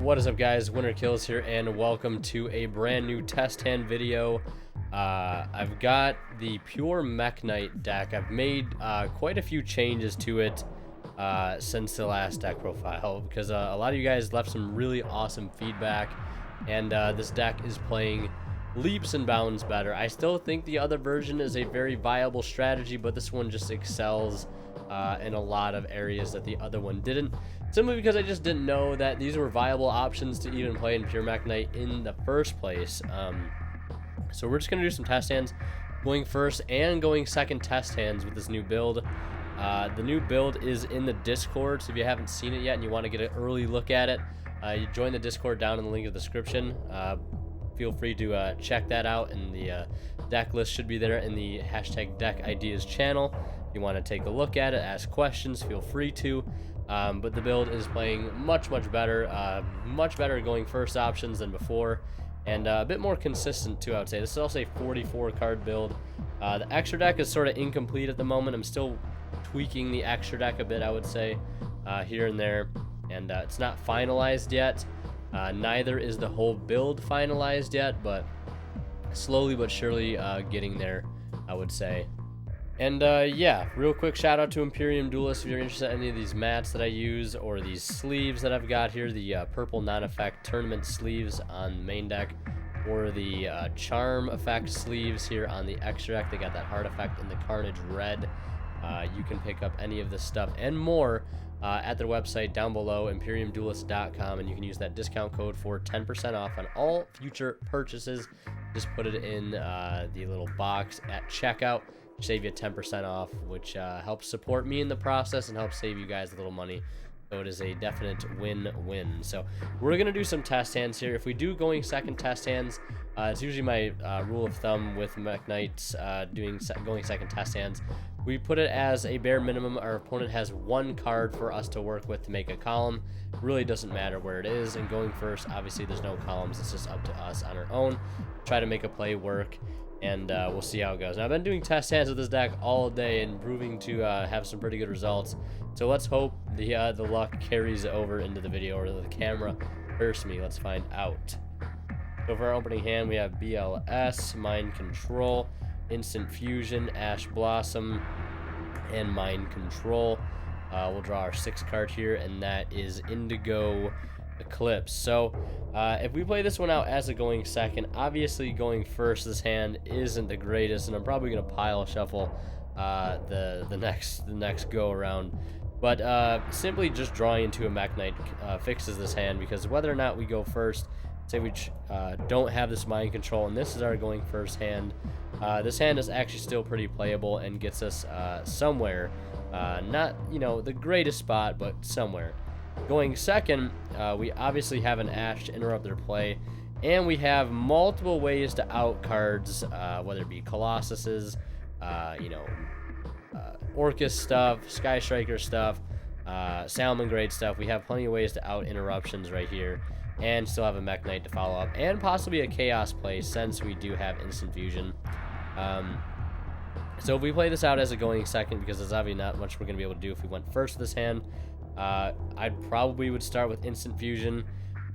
What is up, guys? Winner Kills here, and welcome to a brand new test hand video. I've got the pure Mekk Knight deck. I've made quite a few changes to it since the last deck profile because a lot of you guys left some really awesome feedback, and this deck is playing leaps and bounds better. I still think the other version is a very viable strategy, but this one just excels in a lot of areas that the other one didn't, simply because I just didn't know that these were viable options to even play in pure Mekk Knight in the first place. So we're just gonna do some test hands, going first and going second test hands with this new build. The new build is in the Discord, so if you haven't seen it yet and you want to get an early look at it, you join the Discord down in the link in the description. Feel free to check that out, and the deck list should be there in the hashtag deck ideas channel. If you want to take a look at it, ask questions, feel free to. But the build is playing much better going first options than before, and a bit more consistent too, I would say. This is also a 44 card build. The extra deck is sort of incomplete at the moment. I'm still tweaking the extra deck a bit, I would say, here and there, and it's not finalized yet. Neither is the whole build finalized yet, but slowly but surely getting there, I would say. And yeah, real quick shout out to Imperium Duelist if you're interested in any of these mats that I use, or these sleeves that I've got here, the purple non-effect tournament sleeves on main deck, or the charm effect sleeves here on the extra deck. They got that heart effect in the Carnage red. You can pick up any of this stuff and more at their website down below, imperiumduelist.com, and you can use that discount code for 10% off on all future purchases. Just put it in the little box at checkout, save you 10% off, which helps support me in the process and helps save you guys a little money. So it is a definite win-win. So we're gonna do some test hands here. If we do going second test hands, it's usually my rule of thumb with Mekk Knights going second test hands. We put it as a bare minimum. Our opponent has one card for us to work with to make a column. It really doesn't matter where it is. And going first, obviously there's no columns. It's just up to us on our own. Try to make a play work, and we'll see how it goes. Now, I've been doing test hands with this deck all day and proving to have some pretty good results. So let's hope the luck carries over into the video, or the camera hurts me. Let's find out. So for our opening hand, we have BLS, Mind Control, Instant Fusion, Ash Blossom, and Mind Control. We'll draw our 6th card here, and that is Indigo Eclipse. So if we play this one out as a going second, obviously going first this hand isn't the greatest, and I'm probably going to pile shuffle the next go around. But simply just drawing into a Mekk Knight fixes this hand, because whether or not we go first, say we don't have this Mind Control and this is our going first hand, this hand is actually still pretty playable and gets us somewhere. Not, you know, the greatest spot, but somewhere. Going second, we obviously have an Ash to interrupt their play, and we have multiple ways to out cards, whether it be Colossuses, Orcus stuff, Sky Striker stuff, Salmon Grade stuff. We have plenty of ways to out interruptions right here, and still have a Mekk Knight to follow up, and possibly a Chaos play since we do have Instant Fusion. So if we play this out as a going second, because there's obviously not much we're going to be able to do if we went first this hand, I probably would start with Instant Fusion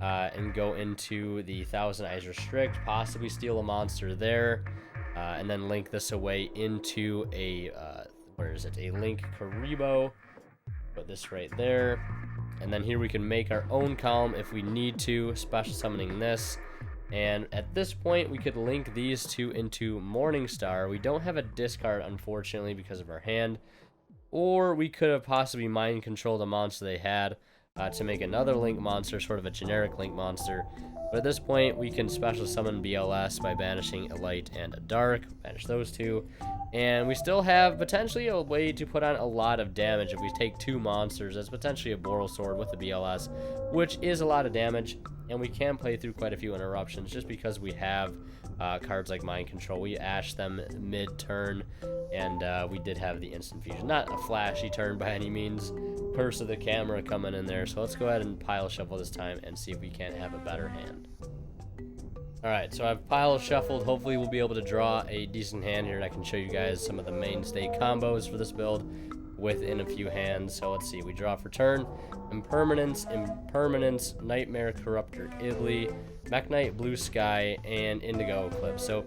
and go into the Thousand Eyes Restrict, possibly steal a monster there, and then link this away into a, where is it, a Link Karibo. Put this right there, and then here we can make our own column if we need to, special summoning this. And at this point, we could link these two into Morningstar. We don't have a discard, unfortunately, because of our hand. Or we could have possibly mind controlled a monster they had to make another link monster, sort of a generic link monster. But at this point, we can special summon BLS by banishing a light and a dark. Banish those two. And we still have potentially a way to put on a lot of damage. If we take 2 monsters, that's potentially a Boral Sword with the BLS, which is a lot of damage. And we can play through quite a few interruptions just because we have cards like Mind Control. We Ash them mid-turn, and we did have the Instant Fusion. Not a flashy turn by any means. Curse of the Camera coming in there. So let's go ahead and pile shuffle this time and see if we can't have a better hand. Alright, so I've pile shuffled. Hopefully we'll be able to draw a decent hand here, and I can show you guys some of the mainstay combos for this build. within a few hands. So let's see, we draw for turn, Impermanence, Nightmare Corruptor Iblee, Mekk Knight, Blue Sky, and Indigo Eclipse. So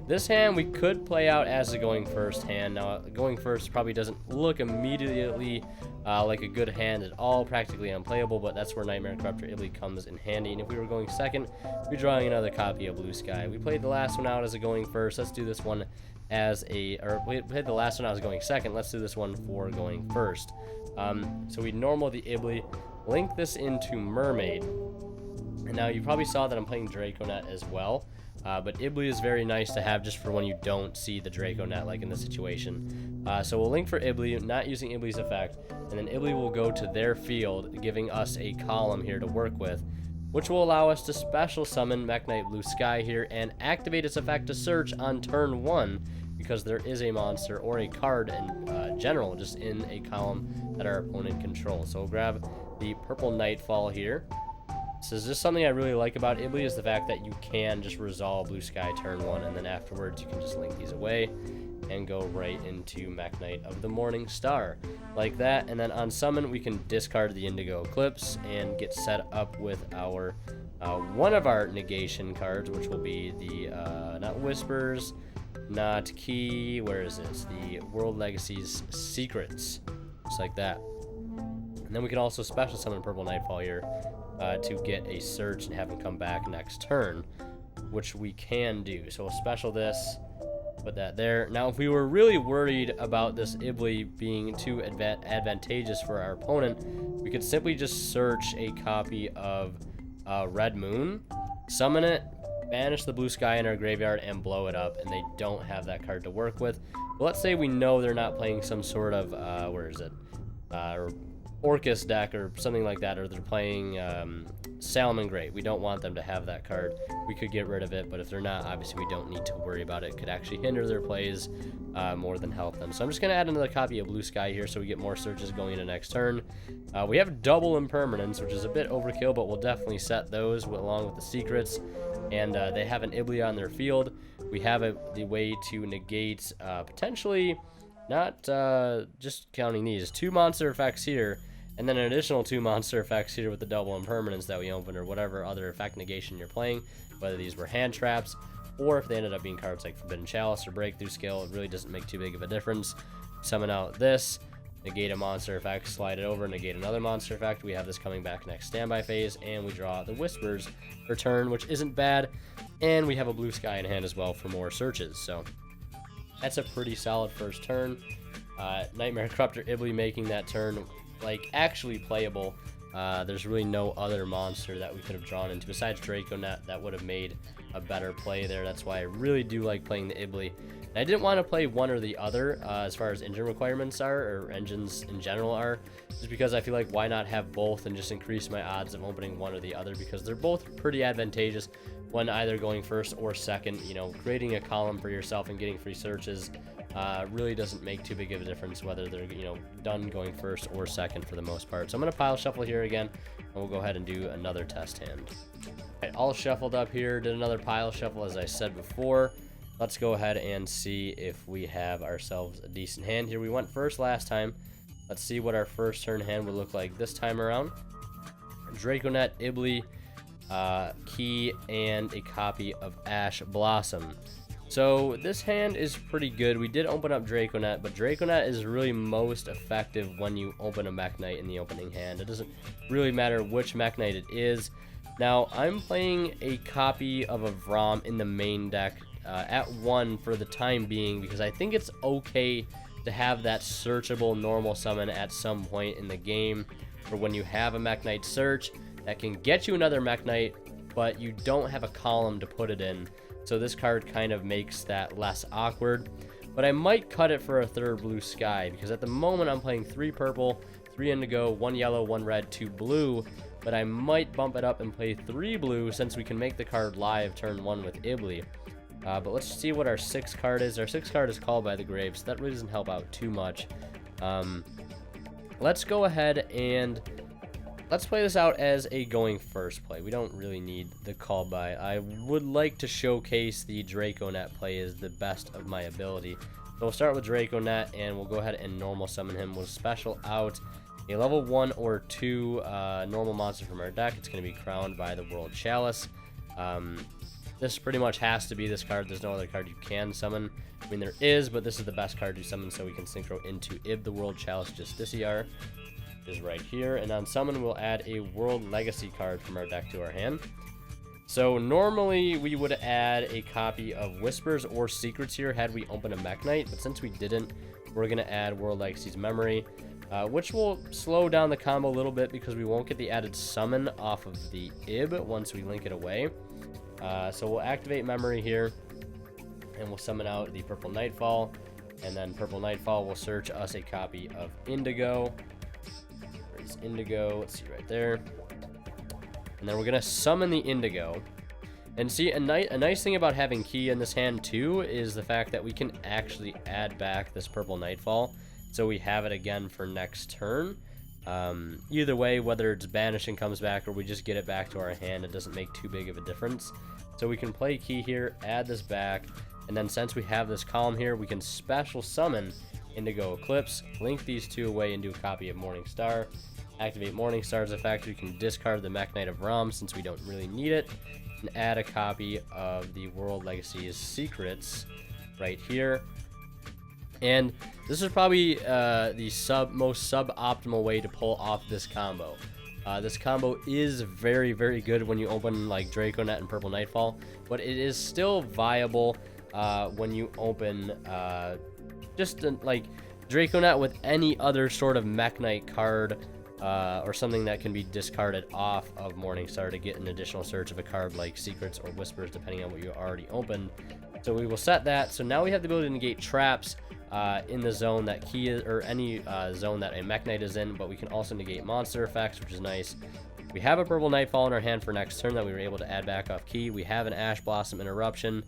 this hand we could play out as a going first hand. Now, going first probably doesn't look immediately like a good hand at all, practically unplayable, but that's where Nightmare Corruptor Iblee comes in handy. And if we were going second, we'd be drawing another copy of Blue Sky. We played the last one out as a going first. Let's do this one as a, or we played the last one out as going second. Let's do this one for going first. So we normal the Iblee, link this into Mermaid. And now you probably saw that I'm playing Draconet as well. But Iblee is very nice to have just for when you don't see the Draconet, like in this situation. So we'll link for Iblee, not using Iblee's effect, and then Iblee will go to their field, giving us a column here to work with, which will allow us to special summon Mekk Knight Blue Sky here and activate its effect to search on turn 1, because there is a monster or a card in general just in a column that our opponent controls. So we'll grab the Purple Nightfall here. So just something I really like about Iblee is the fact that you can just resolve Blue Sky turn 1, and then afterwards you can just link these away and go right into Mekk Knight of the Morning Star like that. And then on summon we can discard the Indigo Eclipse and get set up with our one of our negation cards, which will be the not Whispers, not Key, where is this? The World Legacy's Secrets, just like that. And then we can also special summon Purple Nightfall here to get a search and have him come back next turn, which we can do. So we'll special this, put that there. Now, if we were really worried about this Iblee being too advantageous for our opponent, we could simply just search a copy of Red Moon, summon it, banish the Blue Sky in our graveyard, and blow it up, and they don't have that card to work with. But let's say we know they're not playing some sort of, where is it? Orcus deck or something like that, or they're playing Salamangreat. We don't want them to have that card. We could get rid of it, but if they're not, obviously we don't need to worry about it. It could actually hinder their plays more than help them. So I'm just going to add another copy of Blue Sky here so we get more searches going into next turn. We have double Impermanence, which is a bit overkill, but we'll definitely set those along with the Secrets. And they have an Iblee on their field. We have the way to negate potentially, not just counting these, 2 monster effects here, and then an additional 2 monster effects here with the double Impermanence that we opened, or whatever other effect negation you're playing, whether these were hand traps, or if they ended up being cards like Forbidden Chalice or Breakthrough Skill. It really doesn't make too big of a difference. Summon out this, negate a monster effect, slide it over, negate another monster effect. We have this coming back next standby phase, and we draw the Whispers for turn, which isn't bad, and we have a Blue Sky in hand as well for more searches. So that's a pretty solid first turn. Nightmare Corruptor Iblee making that turn like actually playable. There's really no other monster that we could have drawn into besides Draconet that would have made a better play there. That's why I really do like playing the Iblee. And I didn't want to play one or the other as far as engine requirements are, or engines in general are, just because I feel like why not have both and just increase my odds of opening one or the other, because they're both pretty advantageous when either going first or second. You know, creating a column for yourself and getting free searches really doesn't make too big of a difference whether they're, you know, done going first or second for the most part. So I'm going to pile shuffle here again, and we'll go ahead and do another test hand. All right, all shuffled up here, did another pile shuffle as I said before. Let's go ahead and see if we have ourselves a decent hand here. We went first last time. Let's see what our first turn hand would look like this time around. Draconet, Iblee, Key, and a copy of Ash Blossom. So this hand is pretty good. We did open up Draconet, but Draconet is really most effective when you open a Mekk Knight in the opening hand. It doesn't really matter which Mekk Knight it is. Now, I'm playing a copy of a Vrom in the main deck at 1 for the time being, because I think it's okay to have that searchable normal summon at some point in the game, for when you have a Mekk Knight search that can get you another Mekk Knight, but you don't have a column to put it in. So this card kind of makes that less awkward. But I might cut it for a third Blue Sky, because at the moment I'm playing 3 purple, 3 indigo, 1 yellow, 1 red, 2 blue. But I might bump it up and play 3 blue, since we can make the card live turn 1 with Iblee. But let's see what our 6th card is. Our 6th card is Called by the Grave, so that really doesn't help out too much. Let's go ahead and let's play this out as a going first play. We don't really need the Called by. I would like to showcase the Draconet play as the best of my ability. So we'll start with Draconet, and we'll go ahead and normal summon him. We'll special out a level 1 or 2 normal monster from our deck. It's going to be crowned by the World Chalice. This pretty much has to be this card. There's no other card you can summon. I mean, there is, but this is the best card to summon, so we can synchro into Iblee the World Chalice Justiciar, is right here. And on summon, we'll add a World Legacy card from our deck to our hand. So normally we would add a copy of Whispers or Secrets here had we opened a Mekk Knight, but since we didn't, we're going to add World Legacy's Memory, which will slow down the combo a little bit because we won't get the added summon off of the Iblee once we link it away. So we'll activate Memory here, and we'll summon out the Purple Nightfall, and then Purple Nightfall will search us a copy of Indigo. There's Indigo, let's see right there. And then we're going to summon the Indigo. And see, a nice thing about having Key in this hand too is the fact that we can actually add back this Purple Nightfall, so we have it again for next turn. Either way, whether it's banished and comes back or we just get it back to our hand, it doesn't make too big of a difference. So we can play Key here, add this back, and then since we have this column here, we can special summon Indigo Eclipse, link these two away and do a copy of Morning Star. Activate Morning Star's effect. We can discard the Mekk Knight of Ram since we don't really need it, and add a copy of the World Legacy's Secrets right here. And this is probably the most suboptimal way to pull off this combo. This combo is very, very good when you open like Draconet and Purple Nightfall, but it is still viable when you open like Draconet with any other sort of Mekk Knight card, or something that can be discarded off of Morningstar to get an additional search of a card like Secrets or Whispers, depending on what you already opened. So we will set that. So now we have the ability to negate traps in the zone that Key is, or any zone that a Mekk Knight is in, but we can also negate monster effects, which is nice. We have a Purple Nightfall in our hand for next turn that we were able to add back off Key. We have an Ash Blossom Interruption,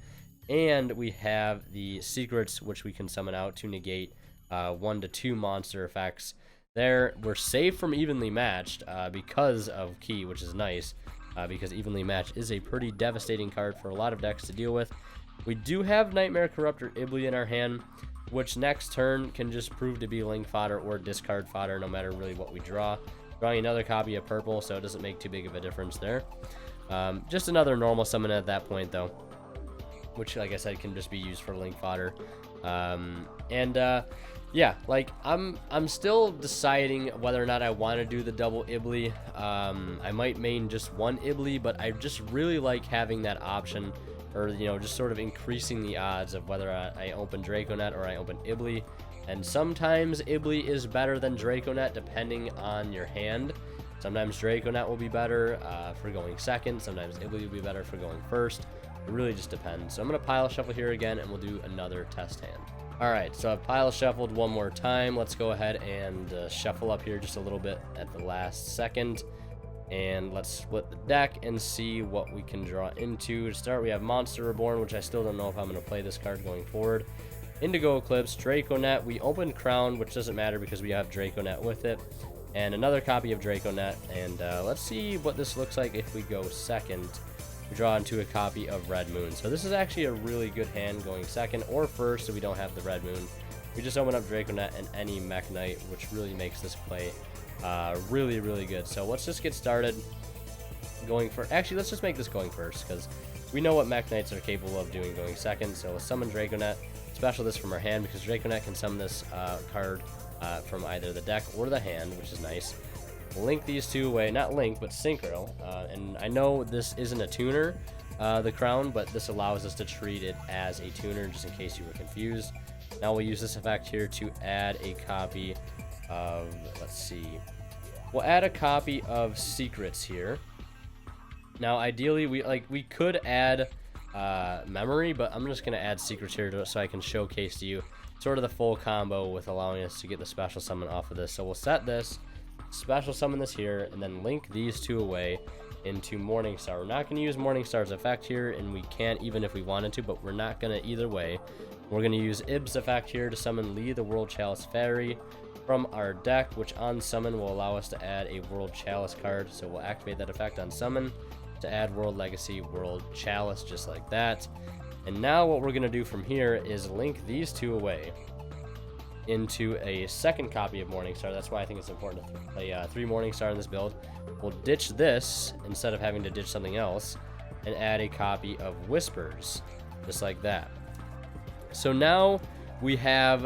and we have the Secrets, which we can summon out to negate 1 to 2 monster effects. There, we're safe from Evenly Matched because of Key, which is nice, because Evenly Matched is a pretty devastating card for a lot of decks to deal with. We do have Nightmare Corruptor Iblee in our hand, which next turn can just prove to be link fodder or discard fodder no matter really what we draw. Drawing another copy of purple, so it doesn't make too big of a difference there. Just another normal summon at that point though, which like I said can just be used for link fodder. Yeah, like I'm still deciding whether or not I want to do the double Iblee. I might main just one Iblee, but I just really like having that option, or just sort of increasing the odds of whether I open Draconet or I open Iblee. And sometimes Iblee is better than Draconet depending on your hand. Sometimes Draconet will be better for going second. Sometimes Iblee will be better for going first. It really just depends. So I'm going to pile shuffle here again, and we'll do another test hand. Alright, so I've pile shuffled one more time. Let's go ahead and shuffle up here just a little bit at the last second. And let's split the deck and see what we can draw into. To start, we have Monster Reborn, which I still don't know if I'm going to play this card going forward. Indigo Eclipse, Draconet. We opened Crown, which doesn't matter because we have Draconet with it. And another copy of Draconet. And let's see what this looks like if we go second. We draw into a copy of Red Moon. So this is actually a really good hand going second or first if we don't have the Red Moon. We just open up Draconet and any Mekk Knight, which really makes this play really, really good. So let's just get started going for... Actually, let's just make this going first, because we know what Mekk Knights are capable of doing going second. So let's summon Draconet, special this from our hand, because Draconet can summon this card from either the deck or the hand, which is nice. Link these two away, not link, but synchro. And I know this isn't a tuner, the Crown, but this allows us to treat it as a tuner, just in case you were confused. Now we'll use this effect here to add a copy of, let's see, we'll add a copy of Secrets here. Now ideally we could add Memory, but I'm just gonna add Secrets here so I can showcase to you sort of the full combo with allowing us to get the special summon off of this. So we'll set this, special summon this here, and then link these two away into Morningstar. We're not going to use Morningstar's effect here, and we can't even if we wanted to, but we're not going to either way. We're going to use Ib's effect here to summon Lee the World Chalice Fairy from our deck, which on summon will allow us to add a World Chalice card. So we'll activate that effect on summon to add World Legacy World Chalice, just like that. And now what we're going to do from here is link these two away into a second copy of Morningstar. That's why I think it's important to play 3 Morningstar in this build. We'll ditch this instead of having to ditch something else and add a copy of Whispers, just like that. So now we have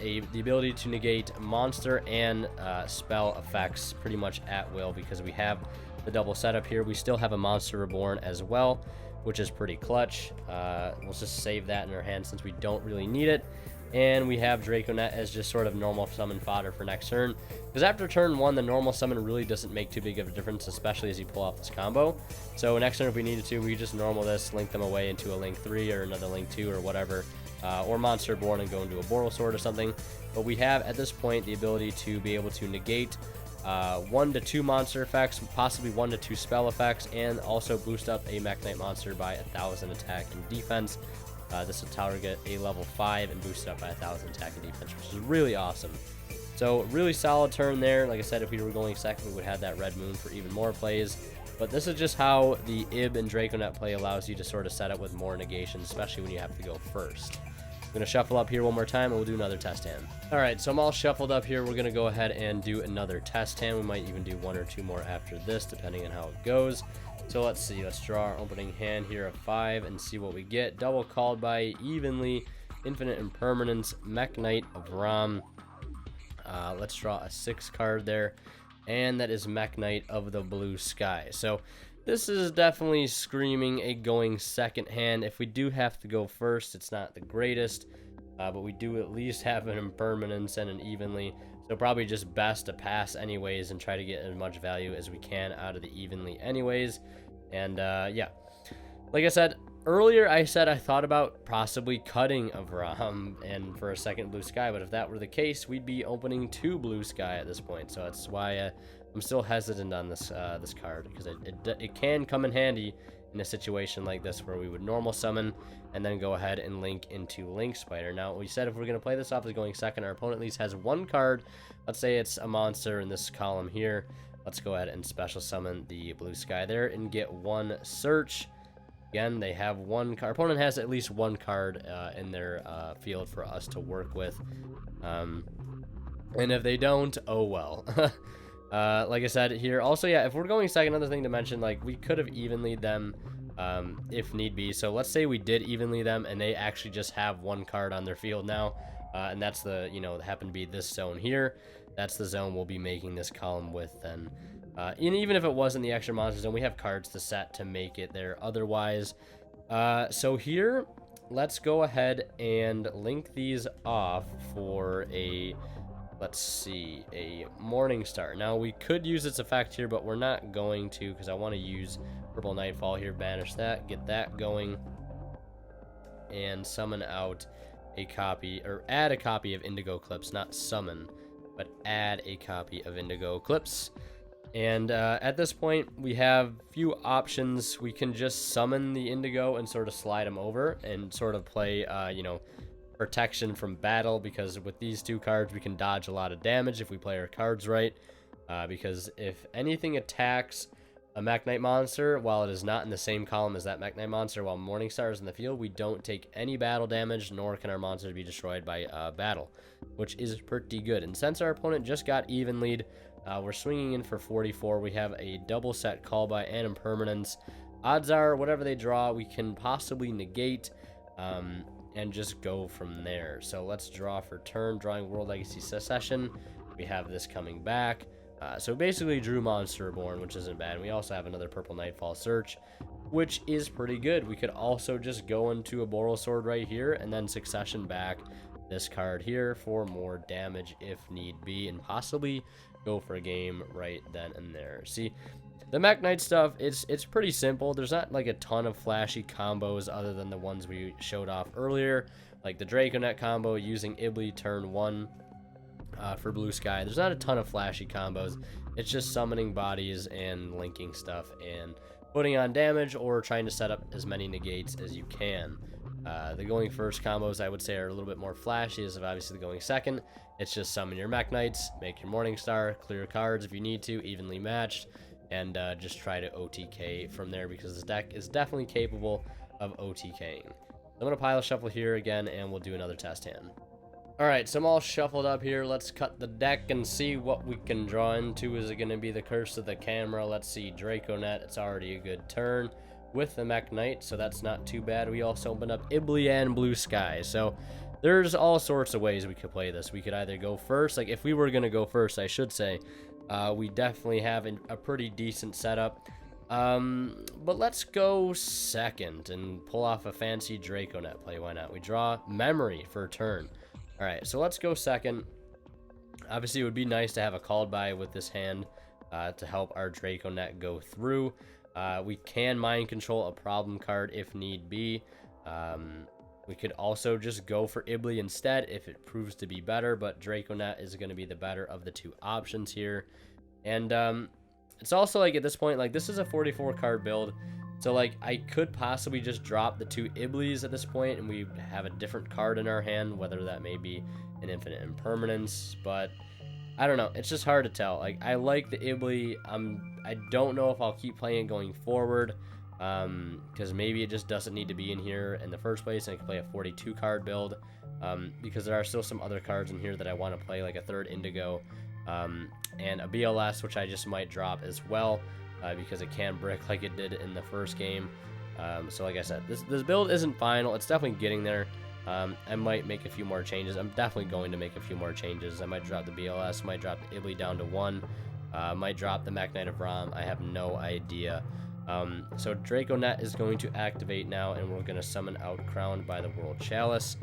the ability to negate monster and spell effects pretty much at will because we have the double setup here. We still have a Monster Reborn as well, which is pretty clutch. We'll just save that in our hand since we don't really need it. And we have Draconet as just sort of normal summon fodder for next turn. Because after turn 1, the normal summon really doesn't make too big of a difference, especially as you pull off this combo. So next turn, if we needed to, we just normal this, link them away into a Link 3 or another Link 2 or whatever. Or Monster Born and go into a Boral Sword or something. But we have, at this point, the ability to be able to negate 1 to 2 monster effects, possibly 1 to 2 spell effects, and also boost up a Mekk Knight monster by 1,000 attack and defense. This will target a level 5 and boost it up by 1,000 attack and defense, which is really awesome. So really solid turn there. Like I said, if we were going second, we would have that Red Moon for even more plays. But this is just how the Ib and Draconet play allows you to sort of set up with more negations, especially when you have to go first. I'm going to shuffle up here one more time, and we'll do another test hand. All right, so I'm all shuffled up here. We're going to go ahead and do another test hand. We might even do 1 or 2 more after this, depending on how it goes. So let's see. Let's draw our opening hand here of 5 and see what we get. Double called by Evenly, Infinite Impermanence, Mekk Knight of Ram. Let's draw a 6 card there, and that is Mekk Knight of the Blue Sky. So this is definitely screaming a going second hand. If we do have to go first, it's not the greatest, but we do at least have an Impermanence and an Evenly. So probably just best to pass anyways and try to get as much value as we can out of the Evenly anyways. And yeah, like I said earlier, I said I thought about possibly cutting of Ram and for a second Blue Sky, but if that were the case, we'd be opening 2 Blue Sky at this point. So that's why I'm still hesitant on this this card, because it can come in handy in a situation like this where we would normal summon and then go ahead and link into Link Spider. Now, we said if we're going to play this off as going second, our opponent at least has 1 card. Let's say it's a monster in this column here. Let's go ahead and special summon the Blue Sky there and get 1 search. Again, they have 1 card. Our opponent has at least 1 card in their field for us to work with. And if they don't, oh well. Like I said here, also, yeah, if we're going second, another thing to mention, like, we could have evenly them if need be. So let's say we did evenly them and they actually just have 1 card on their field now, and that's the, you know, happen to be this zone here. That's the zone we'll be making this column with then. And even if it wasn't the extra monster zone, we have cards to set to make it there otherwise. So here, let's go ahead and link these off for a, let's see, a Morningstar. Now, we could use its effect here, but we're not going to, because I want to use Purple Nightfall here, banish that, get that going, and summon out a copy, or add a copy of Indigo Eclipse, not summon, but add a copy of Indigo Eclipse. And at this point, we have few options. We can just summon the Indigo and sort of slide them over and sort of play, you know, protection from battle, because with these 2 cards, we can dodge a lot of damage if we play our cards right. Because if anything attacks a Mekk Knight monster while it is not in the same column as that Mekk Knight monster while Morningstar is in the field, we don't take any battle damage, nor can our monster be destroyed by battle, which is pretty good. And since our opponent just got even lead, we're swinging in for 44. We have a double set call by and Impermanence. Odds are, whatever they draw, we can possibly negate and just go from there. So let's draw for turn, drawing World Legacy Secession. We have this coming back. So basically drew Monster Reborn, which isn't bad. We also have another Purple Nightfall Search, which is pretty good. We could also just go into a Boral Sword right here and then Succession back this card here for more damage if need be, and possibly go for a game right then and there. See, the Mekk Knight stuff, it's pretty simple. There's not like a ton of flashy combos other than the ones we showed off earlier, like the Draconet combo using Iblee turn 1 for Blue Sky. There's not a ton of flashy combos. It's just summoning bodies and linking stuff and putting on damage or trying to set up as many negates as you can. The going first combos, I would say, are a little bit more flashy, as of obviously the going second. It's just summon your Mekk Knights, make your Morningstar, clear cards if you need to, evenly matched, and just try to OTK from there, because this deck is definitely capable of OTKing. I'm going to pile shuffle here again, and we'll do another test hand. Alright, so I'm all shuffled up here. Let's cut the deck and see what we can draw into. Is it going to be the Curse of the Camera? Let's see, Draconet. It's already a good turn with the Mekk Knight, so that's not too bad. We also opened up Iblee and Blue Sky, so there's all sorts of ways we could play this. We could either go first, like if we were going to go first, I should say, we definitely have a pretty decent setup. But let's go second and pull off a fancy Draconet play. Why not? We draw Memory for a turn. All right, so let's go second. Obviously, it would be nice to have a called by with this hand to help our Draconet go through. We can mind control a problem card if need be. We could also just go for Iblee instead if it proves to be better, but Draconet is going to be the better of the two options here. And it's also like at this point, like this is a 44 card build. So like I could possibly just drop the two Iblees at this point and we have a different card in our hand, whether that may be an infinite impermanence, but I don't know. It's just hard to tell. Like I like the Iblee. I don't know if I'll keep playing it going forward, because maybe it just doesn't need to be in here in the first place and I can play a 42 card build, because there are still some other cards in here that I want to play, like a third Indigo, and a BLS, which I just might drop as well. Because it can brick like it did in the first game. So like I said, this build isn't final. It's definitely getting there. I might make a few more changes. I'm definitely going to make a few more changes. I might drop the BLS, might drop the Iblee down to 1, might drop the Mekk Knight of Ram. I have no idea. So Draconet is going to activate now, and we're going to summon out Crowned by the World Chalice.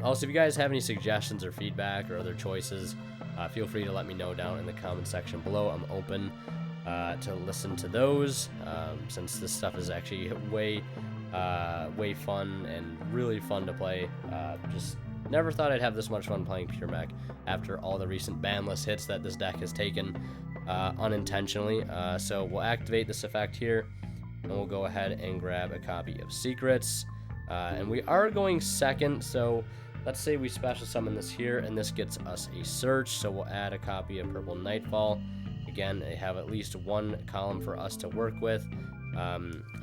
Also, if you guys have any suggestions or feedback or other choices, feel free to let me know down in the comment section below. I'm open to listen to those, since this stuff is actually way fun and really fun to play. Just never thought I'd have this much fun playing Pure Mekk after all the recent banless hits that this deck has taken unintentionally. So we'll activate this effect here, and we'll go ahead and grab a copy of Secrets. And we are going second, so let's say we special summon this here, and this gets us a search, so we'll add a copy of Purple Nightfall. Again, they have at least one column for us to work with.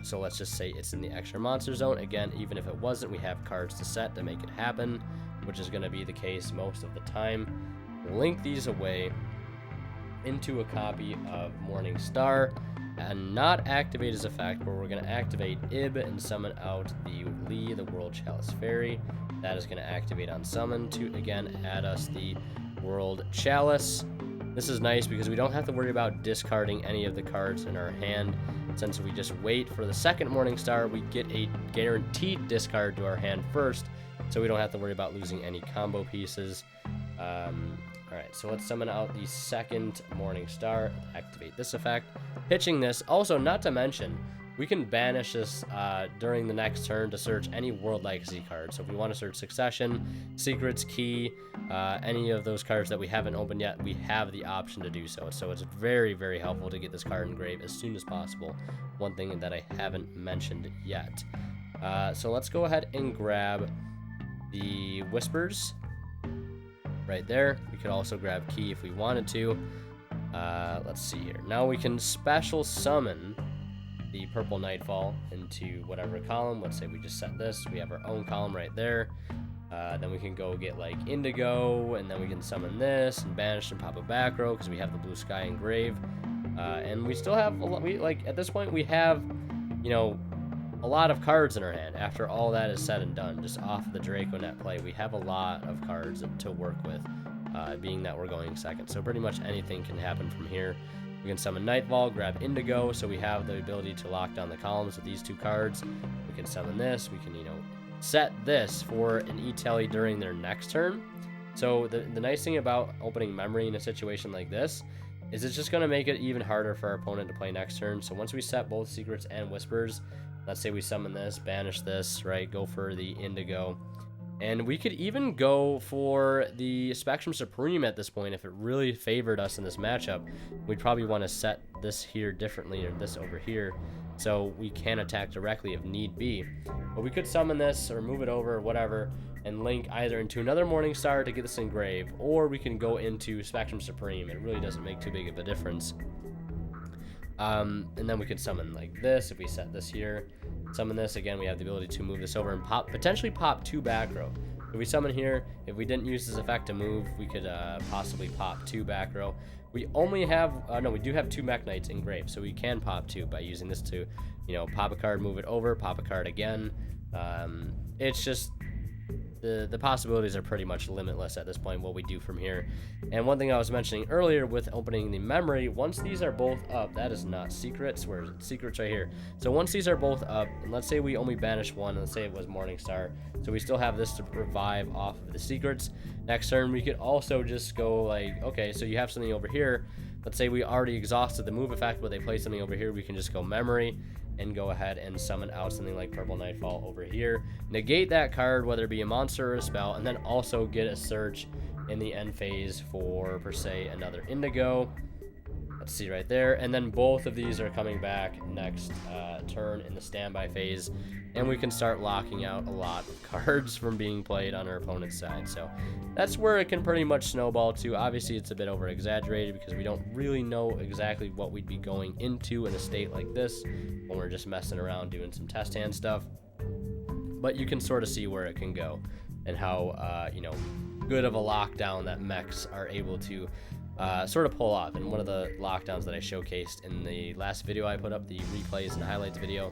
So let's just say it's in the extra monster zone. Again, even if it wasn't, we have cards to set to make it happen, which is going to be the case most of the time. Link these away into a copy of Morning Star, and not activate his effect, but we're going to activate Ib and summon out the Lee, the World Chalice Fairy. That is going to activate on summon to, again, add us the World Chalice. This is nice because we don't have to worry about discarding any of the cards in our hand. Since we just wait for the second Morning Star, we get a guaranteed discard to our hand first, so we don't have to worry about losing any combo pieces. Alright, so let's summon out the second Morning Star, activate this effect. Pitching this, also not to mention, we can banish this during the next turn to search any World Legacy card. So if we want to search Succession, Secrets, Key, any of those cards that we haven't opened yet, we have the option to do so. So it's very, very helpful to get this card engraved as soon as possible. One thing that I haven't mentioned yet. So let's go ahead and grab the Whispers right there. We could also grab Key if we wanted to. Let's see here. Now we can special summon the Purple Nightfall into whatever column. Let's say we just set this. We have our own column right there. Then we can go get like Indigo, and then we can summon this and banish and pop a back row because we have the Blue Sky engrave. And we still have a lot. At this point we have, a lot of cards in our hand. After all that is said and done, just off the Draconet play, we have a lot of cards to work with, being that we're going second. So pretty much anything can happen from here. We can summon Nightfall, grab Indigo, so we have the ability to lock down the columns with these two cards. We can summon this. We can, set this for an E-Tally during their next turn. So the nice thing about opening Memory in a situation like this is it's just going to make it even harder for our opponent to play next turn. So once we set both Secrets and Whispers, let's say we summon this, banish this, right, go for the Indigo. And we could even go for the Spectrum Supreme at this point if it really favored us in this matchup. We'd probably want to set this here differently, or this over here, so we can attack directly if need be. But we could summon this or move it over or whatever and link either into another Morning Star to get this engraved, or we can go into Spectrum Supreme. It really doesn't make too big of a difference. And then we could summon like this if we set this here. Summon this again. We have the ability to move this over and potentially pop 2 back row. If we summon here, if we didn't use this effect to move, we could possibly pop 2 back row. We only have no, we do have 2 Mekk Knights engraved, so we can pop 2 by using this to, you know, pop a card, move it over, pop a card again. It's just the possibilities are pretty much limitless at this point, what we do from here. And one thing I was mentioning earlier with opening the memory, once these are both up, that is not secrets, where is it? Secrets right here. So once these are both up, and let's say we only banish one, and let's say it was Morningstar, so we still have this to revive off of the secrets. Next turn, we could also just go like, okay, so you have something over here. Let's say we already exhausted the move effect, but they play something over here. We can just go memory and go ahead and summon out something like Purple Nightfall over here. Negate that card, whether it be a monster or a spell, and then also get a search in the end phase for, per se, another Indigo. Let's see right there. And then both of these are coming back next turn in the standby phase. And we can start locking out a lot of cards from being played on our opponent's side. So that's where it can pretty much snowball to. Obviously, it's a bit over exaggerated because we don't really know exactly what we'd be going into in a state like this when we're just messing around doing some test hand stuff. But you can sort of see where it can go and how, you know, good of a lockdown that mechs are able to sort of pull off. And one of the lockdowns that I showcased in the last video I put up, the replays and highlights video,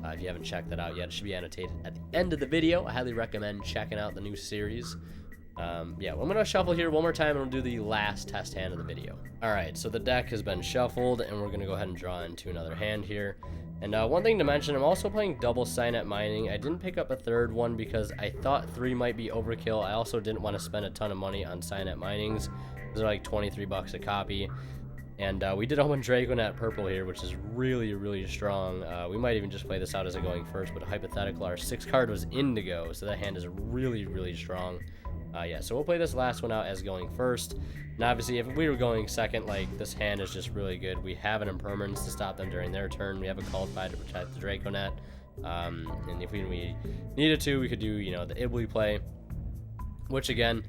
if you haven't checked that out yet, it should be annotated at the end of the video. I highly recommend checking out the new series. Yeah, I'm gonna shuffle here one more time and we'll do the last test hand of the video. All right, so the deck has been shuffled and we're gonna go ahead and draw into another hand here. And one thing to mention, I'm also playing double Signet Mining. I didn't pick up a third one because I thought 3 might be overkill. I also didn't want to spend a ton of money on Signet Minings. They're like 23 bucks a copy. And we did open Draconet Purple here, which is really, really strong. We might even just play this out as a going first, but hypothetical, our 6th card was Indigo, so that hand is really, really strong. Yeah, so we'll play this last one out as going first. And obviously, if we were going second, like, this hand is just really good. We have an Impermanence to stop them during their turn. We have a Called By to protect the Draconet. And if we needed to, we could do, you know, the Iblee play. Which, again,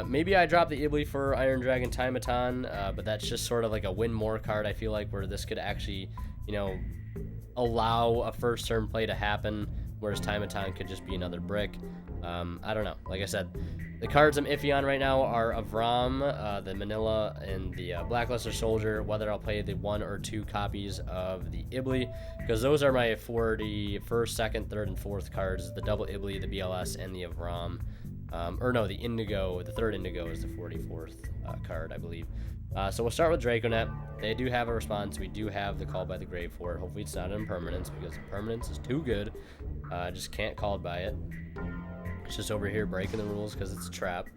maybe I drop the Iblee for Iron Dragon Timeaton, but that's just sort of like a win more card, I feel like, where this could actually, you know, allow a first turn play to happen, whereas Timeaton could just be another brick. I don't know. Like I said, the cards I'm iffy on right now are Avram, the Manila, and the Blackluster Soldier, whether I'll play the 1 or 2 copies of the Iblee, because those are my 41st, 2nd, 3rd, and 4th cards, the double Iblee, the BLS, and the Avram. Or no, the Indigo, the 3rd Indigo is the 44th card, I believe. So we'll start with Draconet. They do have a response. We do have the Call by the Grave for it. Hopefully it's not an Impermanence, because Impermanence is too good. Just can't Called by it. It's just over here breaking the rules because it's a trap.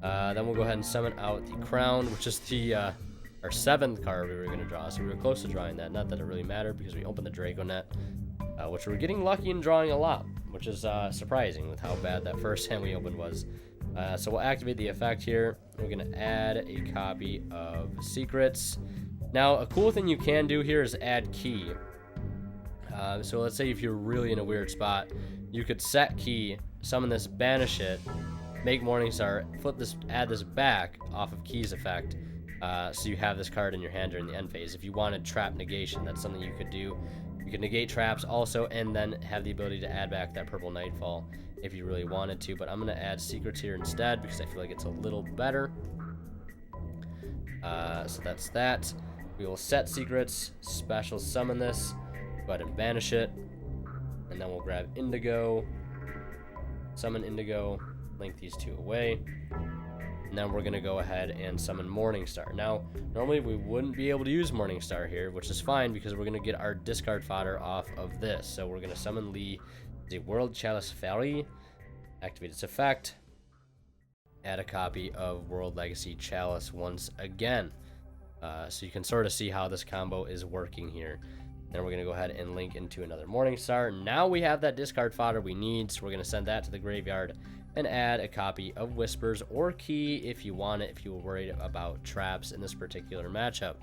Then we'll go ahead and summon out the Crown, which is the our 7th card we were going to draw. So we were close to drawing that. Not that it really mattered because we opened the Draconet, which we're getting lucky in drawing a lot, which is surprising with how bad that first hand we opened was. So we'll activate the effect here. We're going to add a copy of Secrets. Now, a cool thing you can do here is add key. So let's say if you're really in a weird spot, you could set key, summon this, banish it, make Morningstar, flip this, add this back off of key's effect, so you have this card in your hand during the end phase. If you wanted trap negation, that's something you could do. You could negate traps also, and then have the ability to add back that Purple Nightfall if you really wanted to. But I'm going to add Secrets here instead because I feel like it's a little better. So that's that. We will set Secrets, special summon this, go ahead and banish it, and then we'll grab Indigo, summon Indigo, link these 2 away, and then we're going to go ahead and summon Morningstar. Now, normally we wouldn't be able to use Morningstar here, which is fine because we're going to get our discard fodder off of this. So we're going to summon Lee, the World Chalice Fairy, activate its effect, add a copy of World Legacy Chalice once again. So you can sort of see how this combo is working here. Then we're going to go ahead and link into another Morningstar. Now we have that discard fodder we need, so we're going to send that to the graveyard and add a copy of Whispers or Key if you want it, if you were worried about traps in this particular matchup.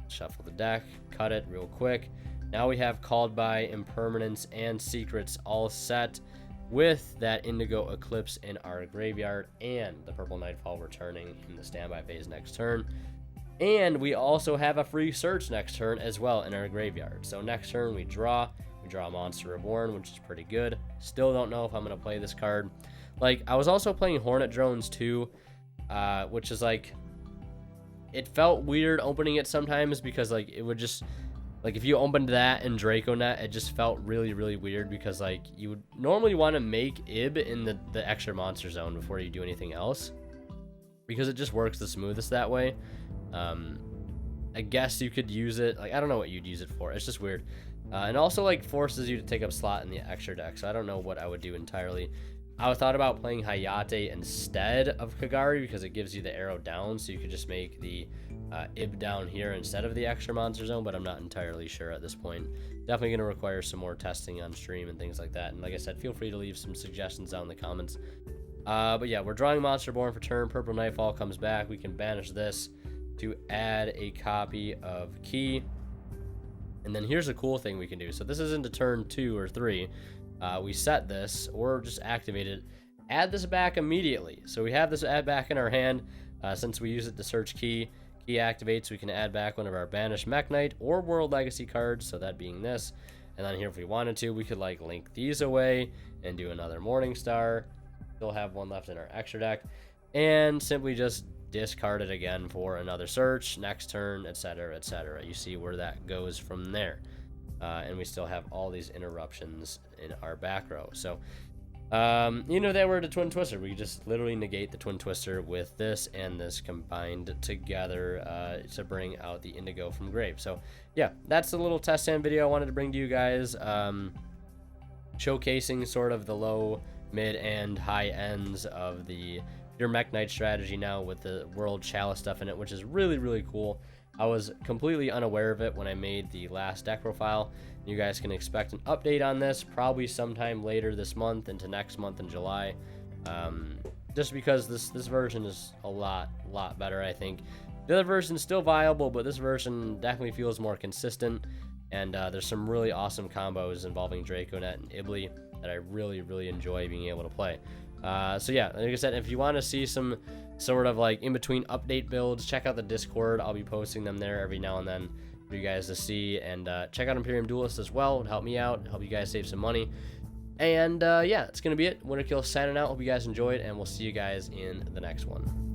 Shuffle the deck, cut it real quick. Now we have Called By, Impermanence, and Secrets all set with that Indigo Eclipse in our graveyard and the Purple Nightfall returning in the standby phase next turn. And we also have a free search next turn as well in our graveyard. So next turn we draw Monster Reborn, which is pretty good. Still don't know if I'm going to play this card. Like, I was also playing Hornet Drones too, which is like, it felt weird opening it sometimes because like it would just, like if you opened that in Draconet, it just felt really, really weird because like you would normally want to make Ib in the extra monster zone before you do anything else, because it just works the smoothest that way. I guess you could use it, like I don't know what you'd use it for, it's just weird. And also like forces you to take up slot in the extra deck, so I don't know what I would do entirely. I thought about playing Hayate instead of Kagari because it gives you the arrow down, so you could just make the Ib down here instead of the extra monster zone, but I'm not entirely sure at this point. Definitely going to require some more testing on stream and things like that. And like I said, feel free to leave some suggestions down in the comments. But yeah, we're drawing Monster Born for turn. Purple Nightfall comes back. We can banish this to add a copy of Key. And then here's a cool thing we can do. So this is into turn 2 or 3. We set this or just activate it. Add this back immediately. So we have this add back in our hand. Since we use it to search Key. Key activates, we can add back one of our banished Mekk Knight or World Legacy cards. So that being this. And then here if we wanted to, we could like link these away and do another Morning Star. Still have one left in our extra deck. And simply just discard it again for another search, next turn, etc., etc. You see where that goes from there. And we still have all these interruptions in our back row. So, you know, they were the Twin Twister. We just literally negate the Twin Twister with this and this combined together to bring out the Indigo from Grave. So, yeah, that's the little test stand video I wanted to bring to you guys, showcasing sort of the low, mid, and high ends of the your Mekk Knight strategy now with the World Chalice stuff in it, which is really, really cool. I was completely unaware of it when I made the last deck profile. You guys can expect an update on this probably sometime later this month into next month in July. Just because this version is a lot better, I think. The other version is still viable, but this version definitely feels more consistent. And there's some really awesome combos involving Draconet and Iblee that I really, really enjoy being able to play. So yeah, like I said, if you want to see some sort of like in-between update builds, check out the Discord. I'll be posting them there every now and then for you guys to see. And check out Imperium Duelist as well. It would help me out, help you guys save some money. And yeah, it's going to be it. Winterkill signing out. Hope you guys enjoyed, and we'll see you guys in the next one.